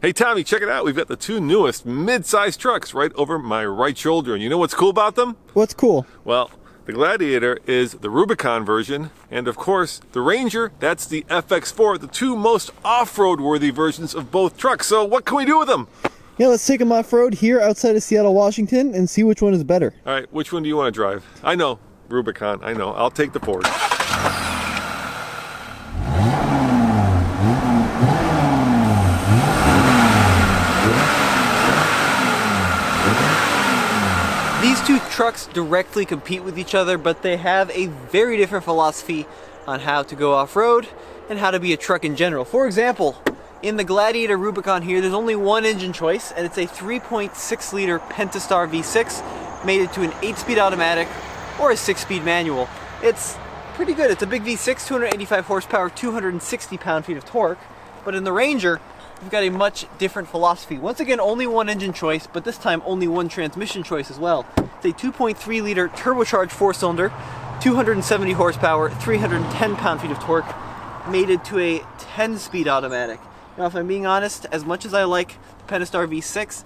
Hey Tommy, check it out. We've got the two newest mid-size trucks right over my right shoulder. And you know what's cool about them? What's cool? Well, the Gladiator is the Rubicon version, and of course, the Ranger, that's the FX4, the two most off-road worthy versions of both trucks. So what can we do with them? Yeah, let's take them off-road here outside of Seattle, Washington, and see which one is better. All right, which one do you want to drive? I know, Rubicon, I know. I'll take the Ford. These two trucks directly compete with each other, but they have a very different philosophy on how to go off-road and how to be a truck in general. For example, in the Gladiator Rubicon here, there's only one engine choice, and it's a 3.6 liter Pentastar V6 mated to an 8-speed automatic or a 6-speed manual. It's pretty good. It's a big V6, 285 horsepower, 260 pound-feet of torque. But in the Ranger, we've got a much different philosophy. Once again, only one engine choice, but this time only one transmission choice as well. It's a 2.3 liter turbocharged 4-cylinder, 270 horsepower, 310 pound-feet of torque, mated to a 10-speed automatic. Now, if I'm being honest, as much as I like the Pentastar V6,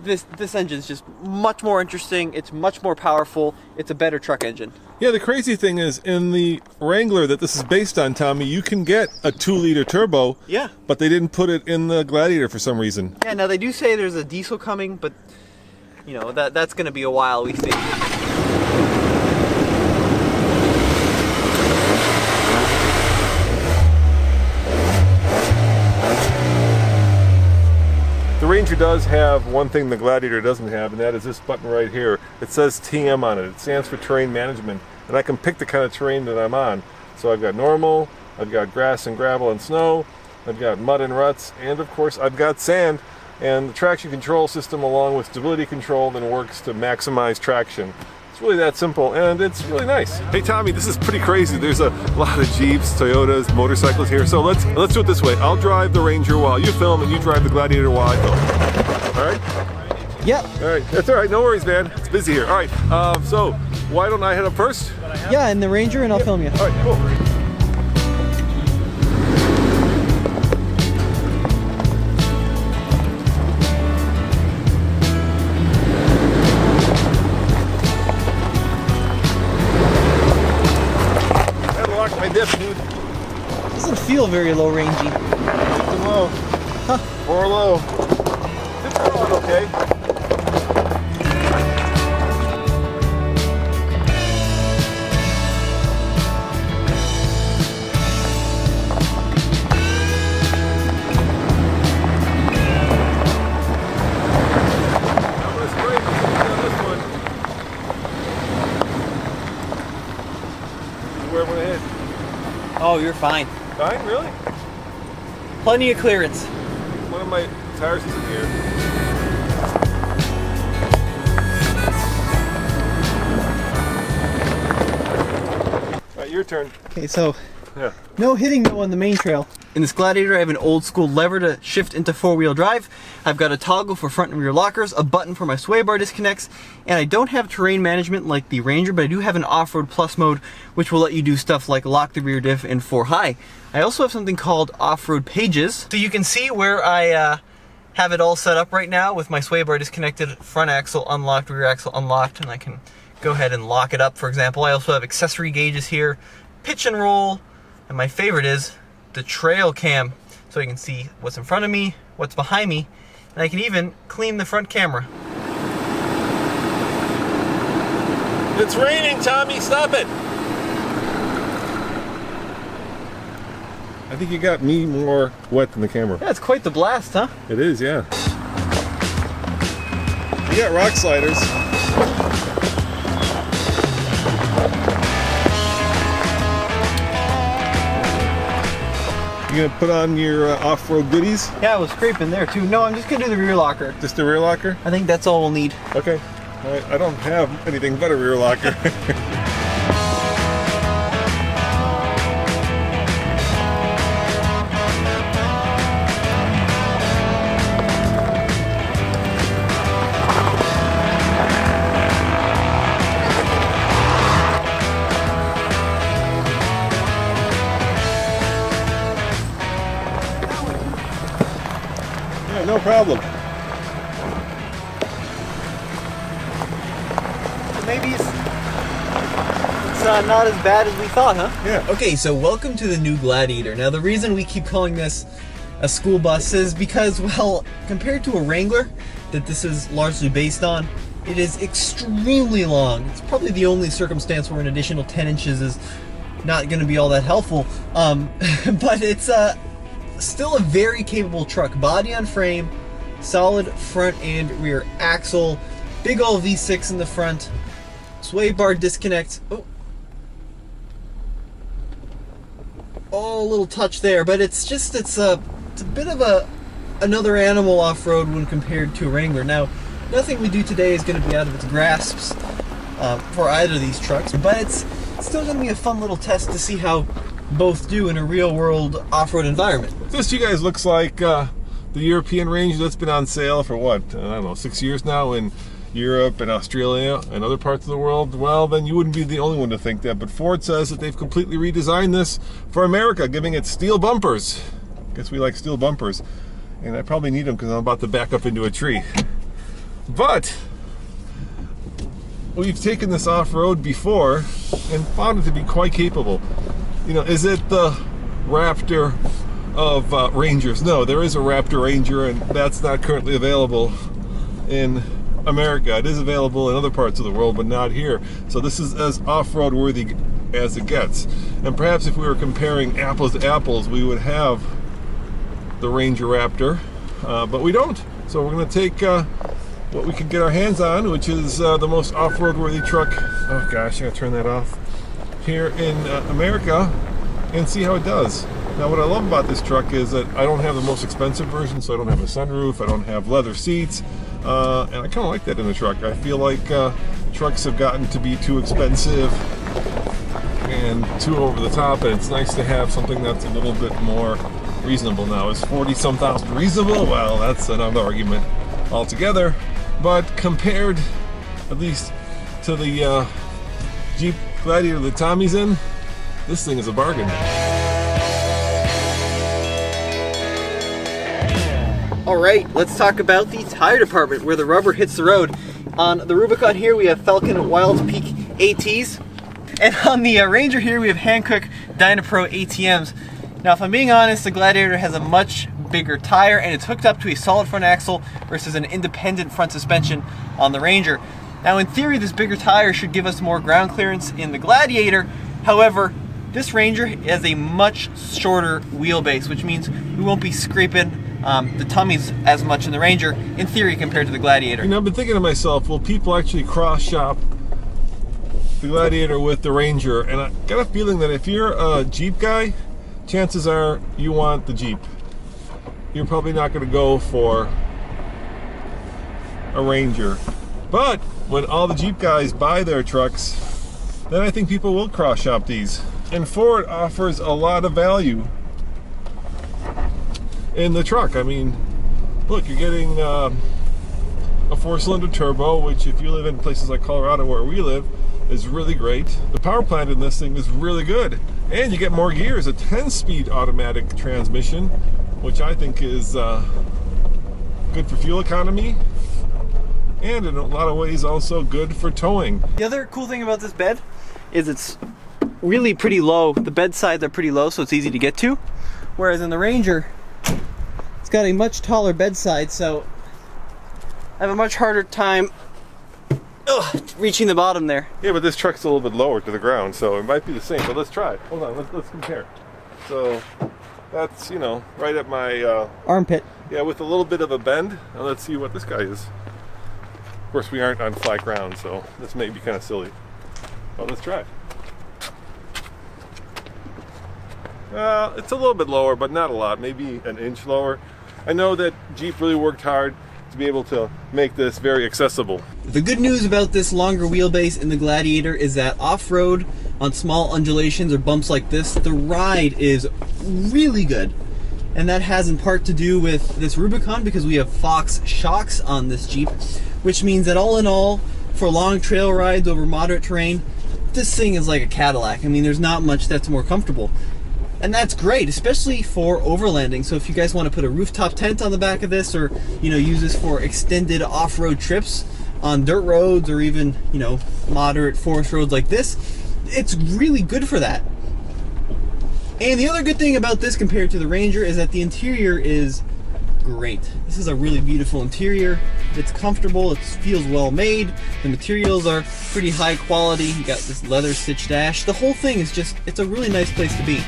this engine is just much more interesting. It's much more powerful. It's a better truck engine. Yeah, the crazy thing is, in the Wrangler that this is based on, Tommy, you can get a 2-liter turbo. Yeah. But they didn't put it in the Gladiator for some reason. Yeah, now they do say there's a diesel coming, but you know, that's going to be a while, we think. The Ranger does have one thing the Gladiator doesn't have, and that is this button right here. It says TM on it. It stands for terrain management, and I can pick the kind of terrain that I'm on. So I've got normal, I've got grass and gravel and snow, I've got mud and ruts, and of course I've got sand. And the traction control system, along with stability control, then works to maximize traction. It's really that simple, and it's really nice. Hey Tommy, this is pretty crazy. There's a lot of Jeeps, Toyotas, motorcycles here. So let's do it this way. I'll drive the Ranger while you film, and you drive the Gladiator while I film. All right? Yep. All right. That's all right. No worries, man. It's busy here. All right. So why don't I head up first? Yeah, in the Ranger, and I'll film you. All right. Cool. Doesn't feel very low rangey. Too low. Huh. Or low. It's going okay. I'm gonna spray on this one. Where I'm gonna hit. Oh, you're fine. Fine, really? Plenty of clearance. One of my tires is in here. All right, your turn. Okay, so Yeah. no hitting though on the main trail. In this Gladiator, I have an old school lever to shift into 4-wheel drive. I've got a toggle for front and rear lockers, a button for my sway bar disconnects, and I don't have terrain management like the Ranger, but I do have an off-road plus mode, which will let you do stuff like lock the rear diff in 4 high. I also have something called off-road pages. So you can see where I have it all set up right now with my sway bar disconnected, front axle unlocked, rear axle unlocked, and I can go ahead and lock it up, for example. I also have accessory gauges here, pitch and roll, and my favorite is the trail cam, so you can see what's in front of me, what's behind me, and I can even clean the front camera. It's raining, Tommy. Stop it. I think you got me more wet than the camera. Yeah, it's quite the blast, huh? It is, yeah. You got rock sliders. You gonna put on your off-road goodies? Yeah, I was scraping there too. No, I'm just gonna do the rear locker. Just the rear locker? I think that's all we'll need. Okay. All right. I don't have anything but a rear locker. Yeah, no problem. So maybe it's not as bad as we thought, huh? Yeah. Okay, so welcome to the new Gladiator. Now, the reason we keep calling this a school bus is because, well, compared to a Wrangler that this is largely based on, it is extremely long. It's probably the only circumstance where an additional 10 inches is not going to be all that helpful. But it's still a very capable truck. Body on frame, solid front and rear axle, big old V6 in the front, sway bar disconnect. Oh, a little touch there, but it's a bit of another animal off-road when compared to a Wrangler. Now, nothing we do today is going to be out of its grasps for either of these trucks, but it's still going to be a fun little test to see how both do in a real-world off-road environment. This, you guys, looks like the European Ranger that's been on sale for what, I don't know, 6 years now in Europe and Australia and other parts of the world. Well, then you wouldn't be the only one to think that, but Ford says that they've completely redesigned this for America, giving it steel bumpers. Guess we like steel bumpers, and I probably need them because I'm about to back up into a tree. But we've taken this off-road before and found it to be quite capable. You know, is it the Raptor of Rangers? No, there is a Raptor Ranger, and that's not currently available in America. It is available in other parts of the world, but not here. So this is as off-road worthy as it gets. And perhaps if we were comparing apples to apples, we would have the Ranger Raptor, but we don't. So we're going to take what we can get our hands on, which is the most off-road worthy truck. Oh gosh, I gotta turn that off. Here in America, and see how it does. Now, what I love about this truck is that I don't have the most expensive version, so I don't have a sunroof, I don't have leather seats, and I kind of like that in the truck. I feel like trucks have gotten to be too expensive and too over the top, and it's nice to have something that's a little bit more reasonable. Now, is 40-some thousand reasonable? Well, that's another argument altogether, but compared at least to the Jeep Gladiator that Tommy's in, this thing is a bargain. Alright, let's talk about the tire department, where the rubber hits the road. On the Rubicon here, we have Falcon Wild Peak ATs, and on the Ranger here, we have Hankook Dynapro ATMs. Now, if I'm being honest, the Gladiator has a much bigger tire, and it's hooked up to a solid front axle versus an independent front suspension on the Ranger. Now, in theory, this bigger tire should give us more ground clearance in the Gladiator. However, this Ranger has a much shorter wheelbase, which means we won't be scraping the tummies as much in the Ranger, in theory, compared to the Gladiator. You know, I've been thinking to myself, will people actually cross-shop the Gladiator with the Ranger? And I got a feeling that if you're a Jeep guy, chances are you want the Jeep. You're probably not going to go for a Ranger. But when all the Jeep guys buy their trucks, then I think people will cross-shop these. And Ford offers a lot of value in the truck. I mean, look, you're getting a 4-cylinder turbo, which if you live in places like Colorado where we live, is really great. The power plant in this thing is really good. And you get more gears, a 10-speed automatic transmission, which I think is good for fuel economy, and in a lot of ways also good for towing. The other cool thing about this bed is it's really pretty low. The bed sides are pretty low, so it's easy to get to. Whereas in the Ranger, it's got a much taller bed side, so I have a much harder time reaching the bottom there. Yeah, but this truck's a little bit lower to the ground, so it might be the same, but let's try it. Hold on, let's compare. So that's, you know, right at my armpit. Yeah, with a little bit of a bend. Now let's see what this guy is. Of course, we aren't on flat ground, so this may be kind of silly. Well, let's try it. It's a little bit lower, but not a lot. Maybe an inch lower. I know that Jeep really worked hard to be able to make this very accessible. The good news about this longer wheelbase in the Gladiator is that off-road on small undulations or bumps like this, the ride is really good. And that has in part to do with this Rubicon, because we have Fox shocks on this Jeep, which means that all in all, for long trail rides over moderate terrain, this thing is like a Cadillac. I mean, there's not much that's more comfortable. And that's great, especially for overlanding. So if you guys want to put a rooftop tent on the back of this, or use this for extended off-road trips on dirt roads, or even moderate forest roads like this, it's really good for that. And the other good thing about this compared to the Ranger is that the interior is great. This is a really beautiful interior. It's comfortable, it feels well made, the materials are pretty high quality. You got this leather stitch dash. The whole thing is just, it's a really nice place to be.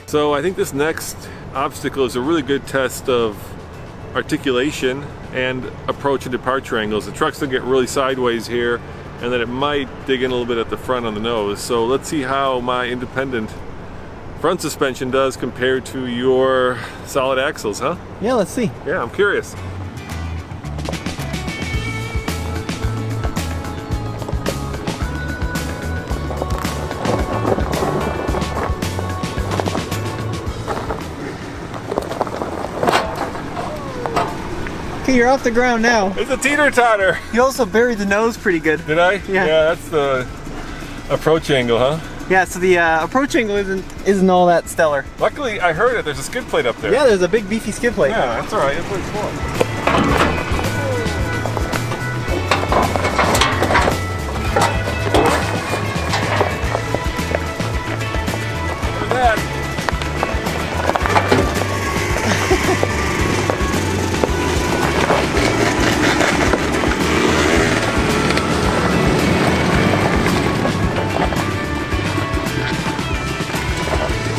So I think this next obstacle is a really good test of articulation and approach and departure angles. The truck's gonna get really sideways here, and then it might dig in a little bit at the front on the nose. So let's see how my independent front suspension does compared to your solid axles, huh? Yeah, let's see. Yeah, I'm curious. Okay, you're off the ground now. It's a teeter-totter. You also buried the nose pretty good. Did I? Yeah. Yeah, that's the approach angle, huh? Yeah, so the approach angle isn't all that stellar. Luckily, I heard it. There's a skid plate up there. Yeah, there's a big beefy skid plate. Yeah, that's all right. That's what it's for. Look at that.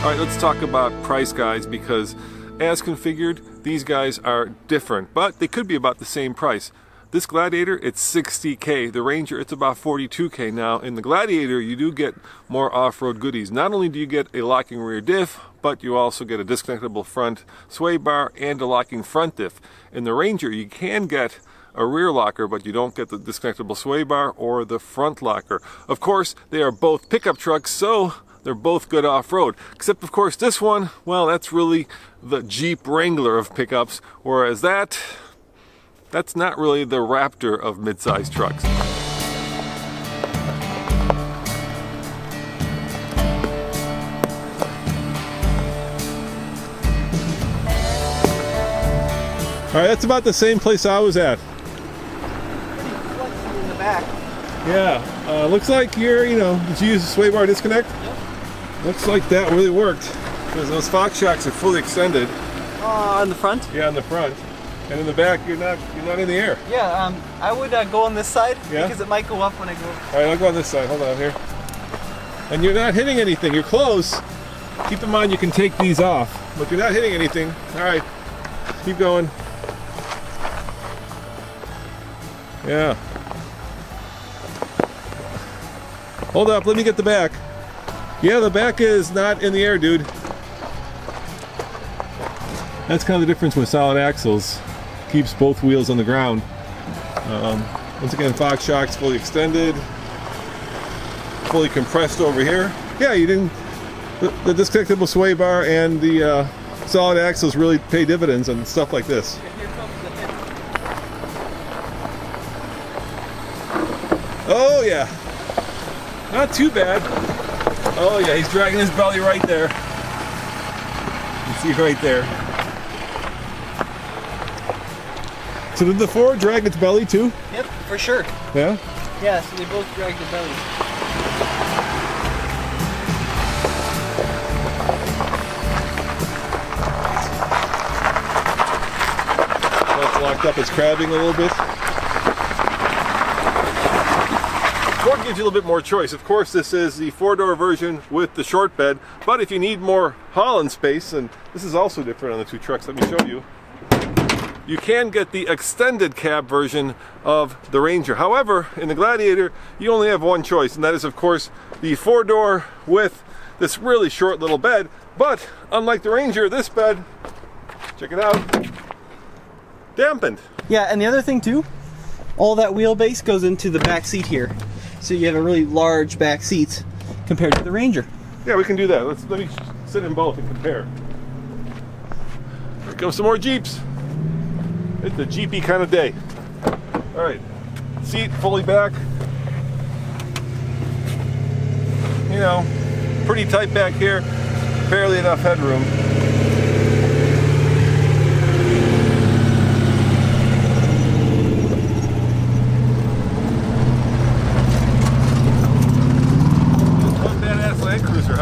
All right, let's talk about price, guys, because as configured, these guys are different, but they could be about the same price. This Gladiator, it's $60K. The Ranger, it's about $42K. Now, in the Gladiator, you do get more off-road goodies. Not only do you get a locking rear diff, but you also get a disconnectable front sway bar and a locking front diff. In the Ranger, you can get a rear locker, but you don't get the disconnectable sway bar or the front locker. Of course, they are both pickup trucks, so they're both good off-road, except of course this one, well, that's really the Jeep Wrangler of pickups, whereas that's not really the Raptor of mid-size trucks. All right, that's about the same place I was at. Pretty flexible in the back. Yeah, looks like you're, did you use the sway bar disconnect? Yep. Looks like that really worked, because those Fox shocks are fully extended. On the front? Yeah, on the front. And in the back, you're not in the air. Yeah, I would go on this side, Yeah? because it might go up when I go. All right, I'll go on this side. Hold on here. And you're not hitting anything. You're close. Keep in mind you can take these off, but you're not hitting anything. All right, keep going. Yeah. Hold up, let me get the back. Yeah, the back is not in the air, dude. That's kind of the difference with solid axles. Keeps both wheels on the ground. Once again, Fox shocks fully extended, fully compressed over here. Yeah, you didn't. The disconnectable sway bar and the solid axles really pay dividends on stuff like this. Here comes the hip. Oh yeah, not too bad. Oh yeah, he's dragging his belly right there. You see right there. So did the Ford drag its belly too? Yep, for sure. Yeah? Yeah, so they both drag the belly. That's locked up, it's crabbing a little bit. Ford gives you a little bit more choice. Of course, this is the 4-door version with the short bed, but if you need more hauling space, and this is also different on the two trucks, let me show you. you can get the extended cab version of the Ranger. However, in the Gladiator, you only have one choice, and that is, of course, the 4-door with this really short little bed. But unlike the Ranger, this bed, check it out, dampened. Yeah, and the other thing too, all that wheelbase goes into the back seat here. So you have a really large back seat compared to the Ranger. Yeah, we can do that. Let me sit in both and compare. Here comes some more Jeeps. It's a Jeepy kind of day. All right, seat fully back. You know, pretty tight back here. Barely enough headroom.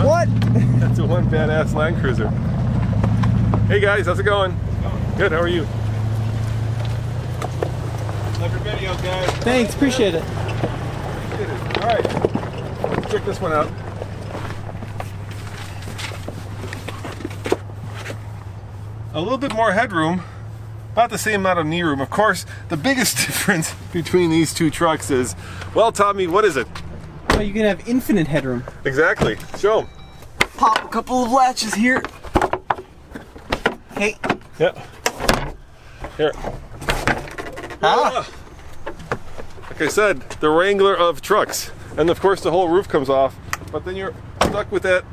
What? That's a one badass Land Cruiser. Hey guys, how's it going? Good, how are you? Love your video, guys. Thanks, appreciate it. All right, let's check this one out. A little bit more headroom, about the same amount of knee room. Of course, the biggest difference between these two trucks is, well, Tommy, what is it? Well, you can have infinite headroom. Exactly. Show them. Pop a couple of latches here. Hey. Yep. Here. Ah. Like I said, the Wrangler of trucks. And of course the whole roof comes off, but then you're stuck with that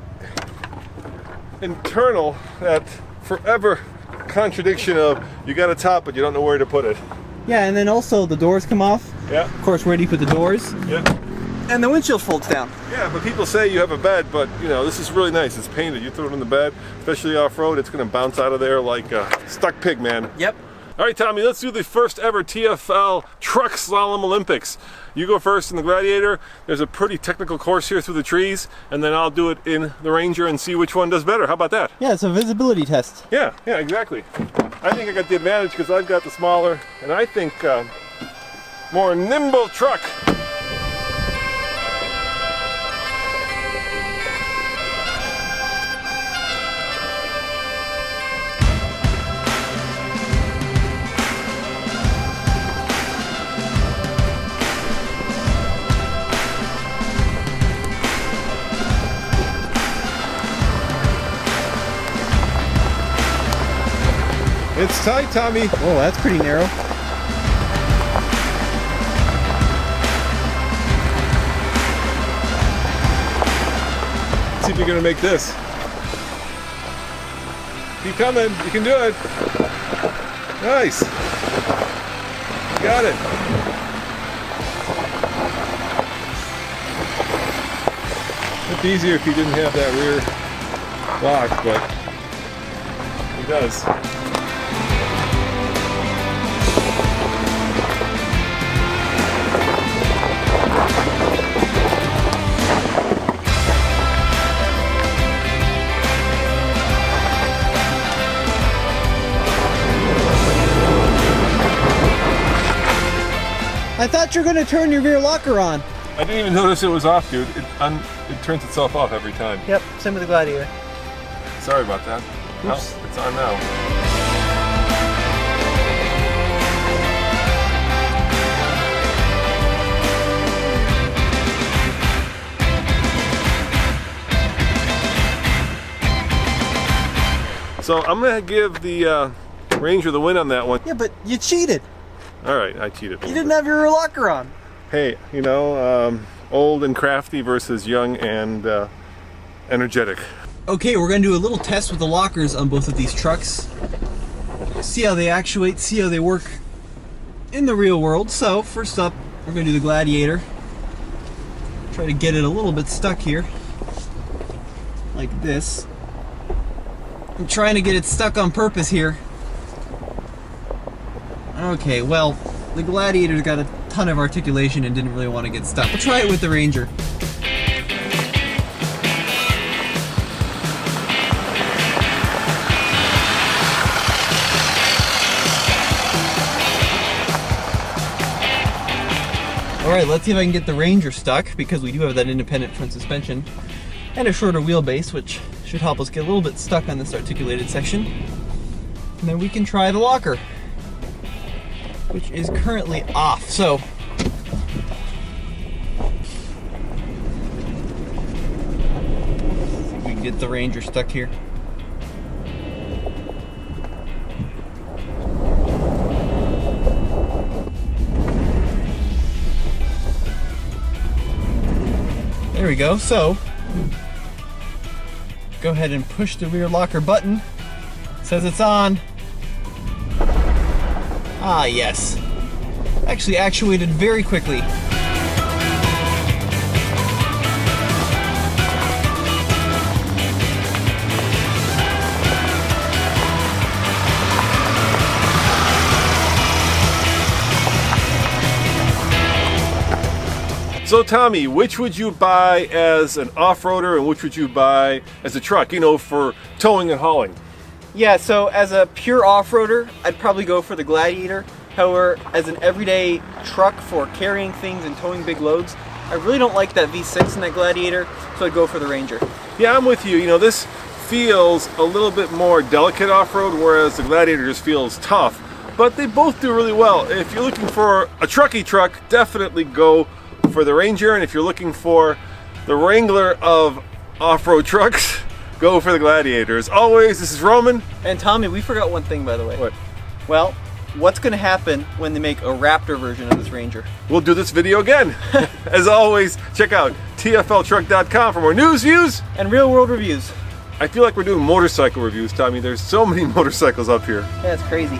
internal, that forever contradiction of you got a top but you don't know where to put it. Yeah, and then also the doors come off. Yeah. Of course, where do you put the doors? Yeah. And the windshield folds down. Yeah, but people say you have a bed, but you know, this is really nice. It's painted. You throw it in the bed, especially off-road, it's gonna bounce out of there like a stuck pig, man. Yep. All right, Tommy, let's do the first ever TFL Truck Slalom Olympics. You go first in the Gladiator. There's a pretty technical course here through the trees, and then I'll do it in the Ranger and see which one does better. How about that? Yeah, it's a visibility test. Yeah, exactly. I think I got the advantage because I've got the smaller, and I think more nimble truck. It's tight, Tommy. Oh, that's pretty narrow. Let's see if you're gonna make this. Keep coming, you can do it. Nice. You got it. It'd be easier if he didn't have that rear lock, but he does. I thought you were going to turn your rear locker on. I didn't even notice it was off, dude. It turns itself off every time. Yep, same with the Gladiator. Sorry about that. Well, Oops. it's on now. So I'm gonna give the Ranger the win on that one. Yeah, but you cheated. All right, I cheated. You didn't have your rear locker on. Hey, you know, old and crafty versus young and energetic. Okay, we're going to do a little test with the lockers on both of these trucks. See how they actuate, see how they work in the real world. So, first up, we're going to do the Gladiator. Try to get it a little bit stuck here. Like this. I'm trying to get it stuck on purpose here. Okay, well, the Gladiator's got a ton of articulation and didn't really want to get stuck. We'll try it with the Ranger. Alright, let's see if I can get the Ranger stuck, because we do have that independent front suspension and a shorter wheelbase, which should help us get a little bit stuck on this articulated section. And then we can try the locker. which is currently off. So we can get the Ranger stuck here. There we go. So go ahead and push the rear locker button. It says it's on. Ah, yes. Actually actuated very quickly. So Tommy, which would you buy as an off-roader and which would you buy as a truck, you know, for towing and hauling? Yeah, so as a pure off-roader, I'd probably go for the Gladiator. However, as an everyday truck for carrying things and towing big loads, I really don't like that V6 in that Gladiator, so I'd go for the Ranger. Yeah, I'm with you. You know, this feels a little bit more delicate off-road, whereas the Gladiator just feels tough. But they both do really well. If you're looking for a trucky truck, definitely go for the Ranger, and if you're looking for the Wrangler of off-road trucks, go for the Gladiator. As always, this is Roman. And Tommy, we forgot one thing, by the way. What? Well, what's going to happen when they make a Raptor version of this Ranger? We'll do this video again. As always, check out tfltruck.com for more news, views, and real-world reviews. I feel like we're doing motorcycle reviews, Tommy. There's so many motorcycles up here. Yeah, it's crazy.